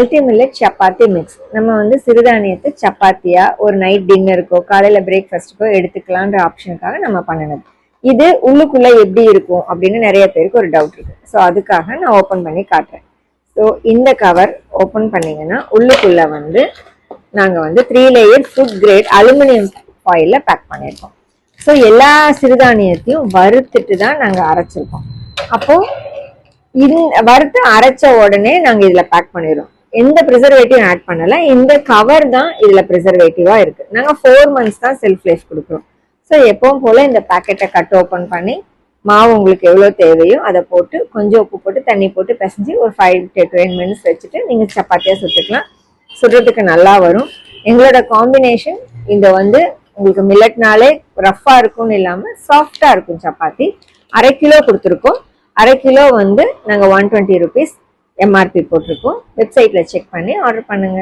Multi millet chapati mix. நம்ம வந்து சிறுதானியத்தை சப்பாத்தியா ஒரு நைட் டின்னருக்கோ காலையில பிரேக்ஃபாஸ்ட்டுக்கோ எடுத்துக்கலான்ற ஆப்ஷனுக்காக நம்ம பண்ணினது. இது உள்ளுக்குள்ள எப்படி இருக்கும் அப்படின்னு நிறைய பேருக்கு ஒரு டவுட் இருக்கு. ஸோ அதுக்காக நான் ஓப்பன் பண்ணி காட்டுறேன். ஸோ இந்த கவர் ஓப்பன் பண்ணீங்கன்னா உள்ளுக்குள்ள வந்து நாங்கள் வந்து 3 லேயர் ஃபுட் கிரேட் அலுமினியம் ஃபாயிலில் பேக் பண்ணியிருக்கோம். ஸோ எல்லா சிறுதானியத்தையும் வறுத்துட்டு தான் நாங்கள் அரைச்சிருக்கோம். அப்போ வறுத்து அரைச்ச உடனே நாங்கள் இதில் பேக் பண்ணிடுறோம். எந்த ப்ரிசர்வேட்டிவ் ஆட் பண்ணல. இந்த கவர் தான் இதுல ப்ரிசர்வேட்டிவா இருக்கு. நாங்க 4 months தான் செல்ஃப் லைஃப் கொடுக்குறோம். ஸோ எப்பவும் போல இந்த பேக்கெட்டை கட் ஓப்பன் பண்ணி மாவு உங்களுக்கு எவ்வளோ தேவையோ அதை போட்டு கொஞ்சம் உப்பு போட்டு தண்ணி போட்டு பிசைஞ்சு ஒரு 5 to 10 minutes வச்சுட்டு நீங்க சப்பாத்தியா சுட்டுக்கலாம். சுடுறதுக்கு நல்லா வரும். எங்களோட காம்பினேஷன் இந்த வந்து உங்களுக்கு மில்லட்னாலே ரஃபா இருக்கும்னு இல்லாம சாஃப்டா இருக்கும். சப்பாத்தி 1/2 கிலோ கொடுத்துருக்கோம். 1/2 கிலோ வந்து நாங்க 120 rupees MRP போட்டிருக்கோம். வெப்சைட்ல செக் பண்ணி ஆர்டர் பண்ணுங்க.